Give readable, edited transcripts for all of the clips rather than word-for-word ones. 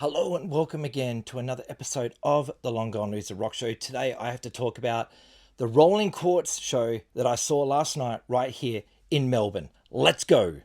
Hello and welcome again to another episode of the Long Gone Loser Rock Show. Today I have to talk about the Rolling Quartz show that I saw last night right here in Melbourne. Let's go.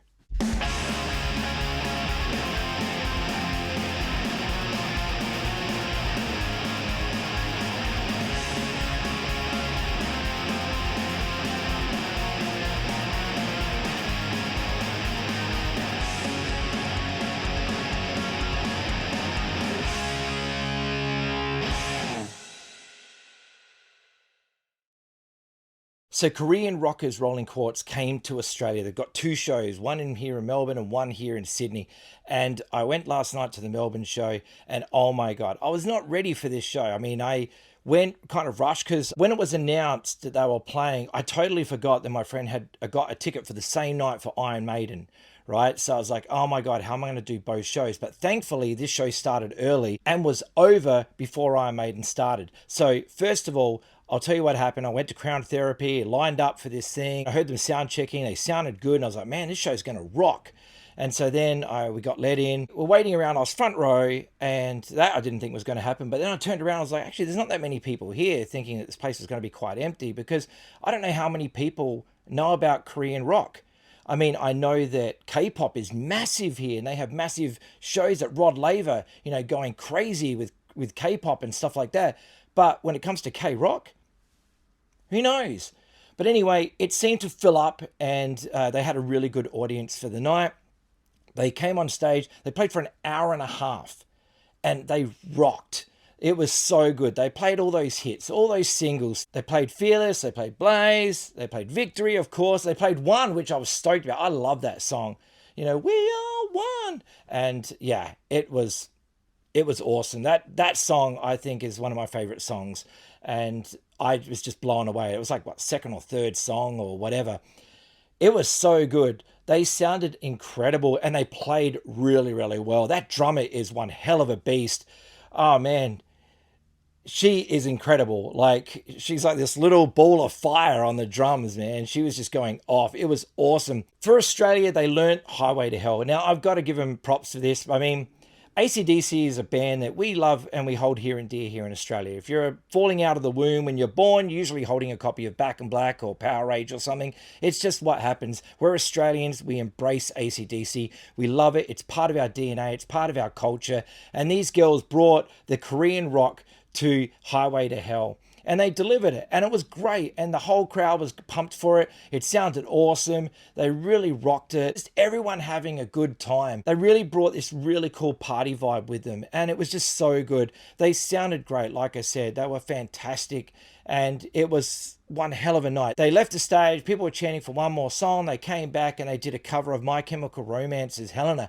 So Korean rockers Rolling Quartz came to Australia. They've got two shows, one in here in Melbourne and one here in Sydney. And I went last night to the Melbourne show and oh my God, I was not ready for this show. I mean, I went kind of rushed because when it was announced that they were playing, I totally forgot that my friend had got a ticket for the same night for Iron Maiden. Right. So I was like, oh my God, how am I going to do both shows? But thankfully, this show started early and was over before Iron Maiden started. So, first of all, I'll tell you what happened. I went to Crown Therapy, lined up for this thing. I heard them sound checking. They sounded good. And I was like, man, this show's going to rock. And so then we got let in. We're waiting around. I was front row, and that I didn't think was going to happen. But then I turned around. I was like, actually, there's not that many people here, thinking that this place was going to be quite empty because I don't know how many people know about Korean rock. I mean, I know that K-pop is massive here, and they have massive shows at Rod Laver, going crazy with K-pop and stuff like that. But when it comes to K-rock, who knows? But anyway, it seemed to fill up, and they had a really good audience for the night. They came on stage. They played for an hour and a half, and they rocked. It was so good. They played all those hits, all those singles. They played Fearless, they played Blaze, they played Victory, of course. They played One, which I was stoked about. I love that song. We are one. And yeah, it was awesome. That song I think is one of my favorite songs. And I was just blown away. It was like what, second or third song or whatever. It was so good. They sounded incredible and they played really, really well. That drummer is one hell of a beast. Oh man, she is incredible. Like, she's like this little ball of fire on the drums, man. She was just going off. It was awesome. For Australia, they learnt Highway to Hell. Now, I've got to give them props for this. I mean, AC/DC is a band that we love and we hold here and dear here in Australia. If you're falling out of the womb when you're born, usually holding a copy of Back in Black or Power Age or something, it's just what happens. We're Australians. We embrace AC/DC. We love it. It's part of our DNA. It's part of our culture. And these girls brought the Korean rock to Highway to Hell. And they delivered it. And it was great. And the whole crowd was pumped for it. It sounded awesome. They really rocked it. Just everyone having a good time. They really brought this really cool party vibe with them. And it was just so good. They sounded great. Like I said, they were fantastic. And it was one hell of a night. They left the stage. People were chanting for one more song. They came back and they did a cover of My Chemical Romance's Helena.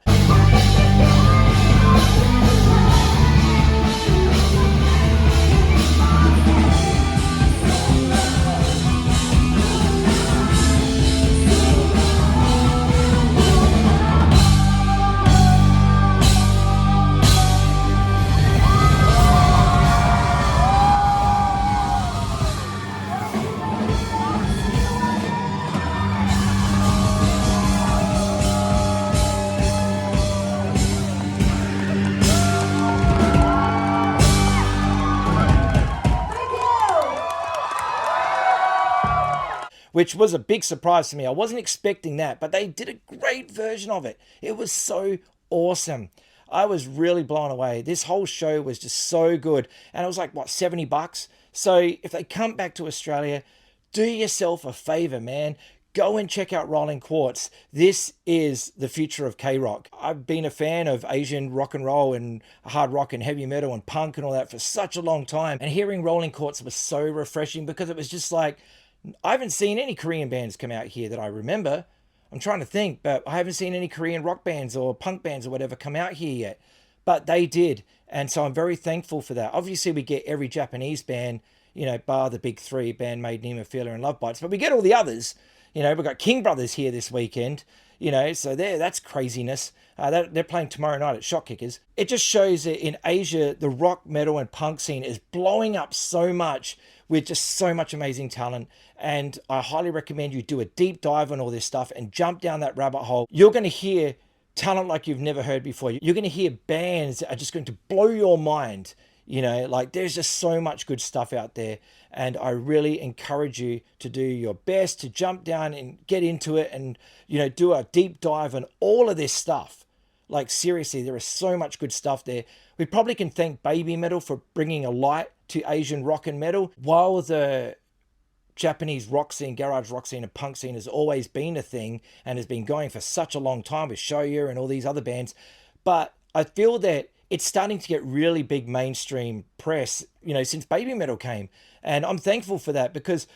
Which was a big surprise to me. I wasn't expecting that, but they did a great version of it. It was so awesome. I was really blown away. This whole show was just so good. And it was like, what, $70? So if they come back to Australia, do yourself a favor, man. Go and check out Rolling Quartz. This is the future of K-rock. I've been a fan of Asian rock and roll and hard rock and heavy metal and punk and all that for such a long time. And hearing Rolling Quartz was so refreshing because it was just like, I haven't seen any Korean bands come out here that I remember. I'm trying to think, but I haven't seen any Korean rock bands or punk bands or whatever come out here yet. But they did. And so I'm very thankful for that. Obviously, we get every Japanese band, bar the big three, Bandmate, Nemophila, and Love Bites. But we get all the others. We've got King Brothers here this weekend. So that's craziness. They're playing tomorrow night at Shot Kickers. It just shows that in Asia, the rock, metal, and punk scene is blowing up so much with just so much amazing talent. And I highly recommend you do a deep dive on all this stuff and jump down that rabbit hole. You're going to hear talent like you've never heard before. You're going to hear bands that are just going to blow your mind. You know, like there's just so much good stuff out there. And I really encourage you to do your best to jump down and get into it and, you know, do a deep dive on all of this stuff. Like seriously, there is so much good stuff there. We probably can thank Baby Metal for bringing a light to Asian rock and metal, while the Japanese rock scene, garage rock scene and punk scene has always been a thing and has been going for such a long time with Shoya and all these other bands. But I feel that it's starting to get really big mainstream press, you know, since Baby Metal came. And I'm thankful for that, because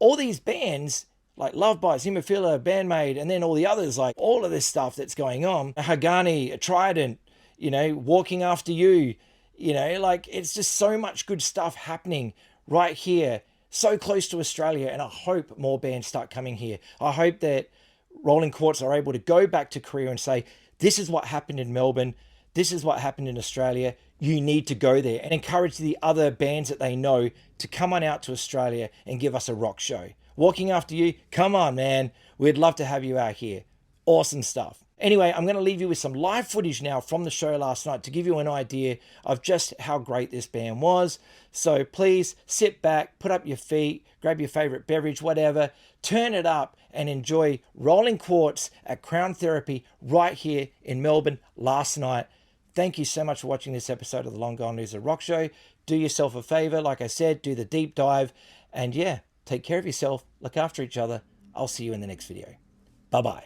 all these bands like Love Bites, Hemophilia, Bandmate, and then all the others, like all of this stuff that's going on, Hagani, Trident, you know, Walking After You, you know, like it's just so much good stuff happening right here, so close to Australia. And I hope more bands start coming here. I hope that Rolling Quartz are able to go back to Korea and say, this is what happened in Melbourne. This is what happened in Australia. You need to go there, and encourage the other bands that they know to come on out to Australia and give us a rock show. Walking After You, come on, man. We'd love to have you out here. Awesome stuff. Anyway, I'm going to leave you with some live footage now from the show last night to give you an idea of just how great this band was. So please sit back, put up your feet, grab your favorite beverage, whatever, turn it up and enjoy Rolling Quartz at Crown Therapy right here in Melbourne last night. Thank you so much for watching this episode of the Long Gone Loser Rock Show. Do yourself a favor, like I said, do the deep dive. And yeah, take care of yourself, look after each other. I'll see you in the next video. Bye-bye.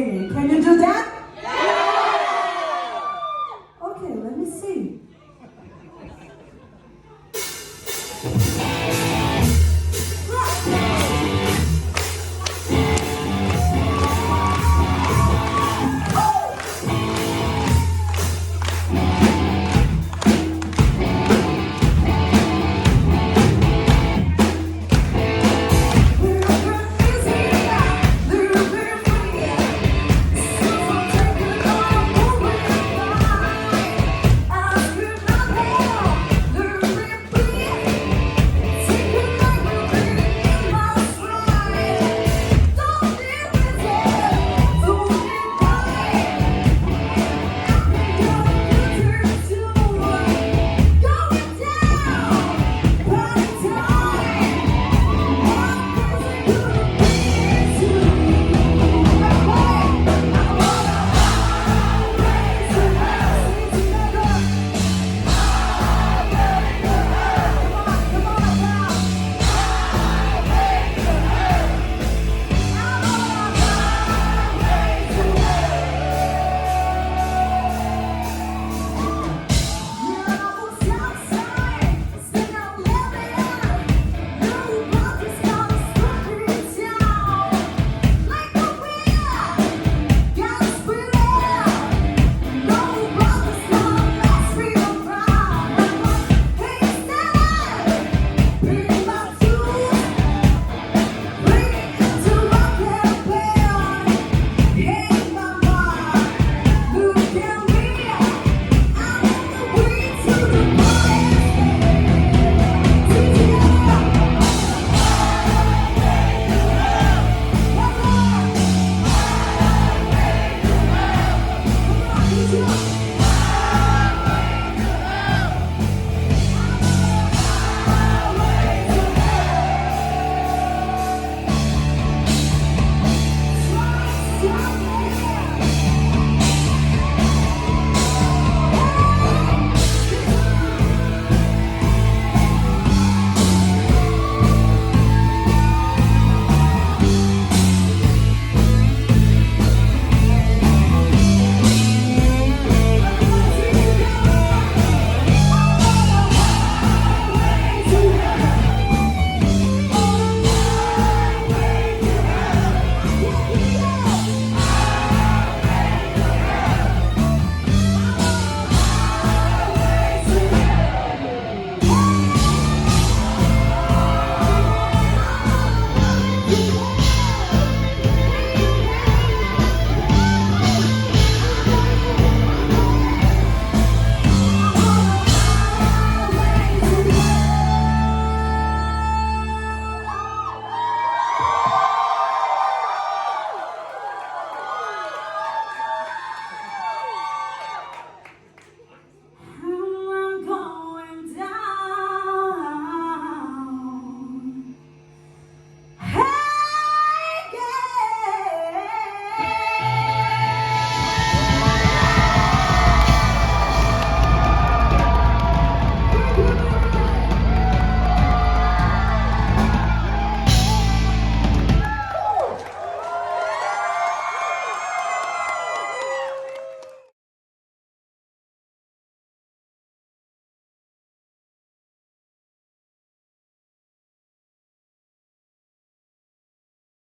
singing. Can you do that? Okay, let me see.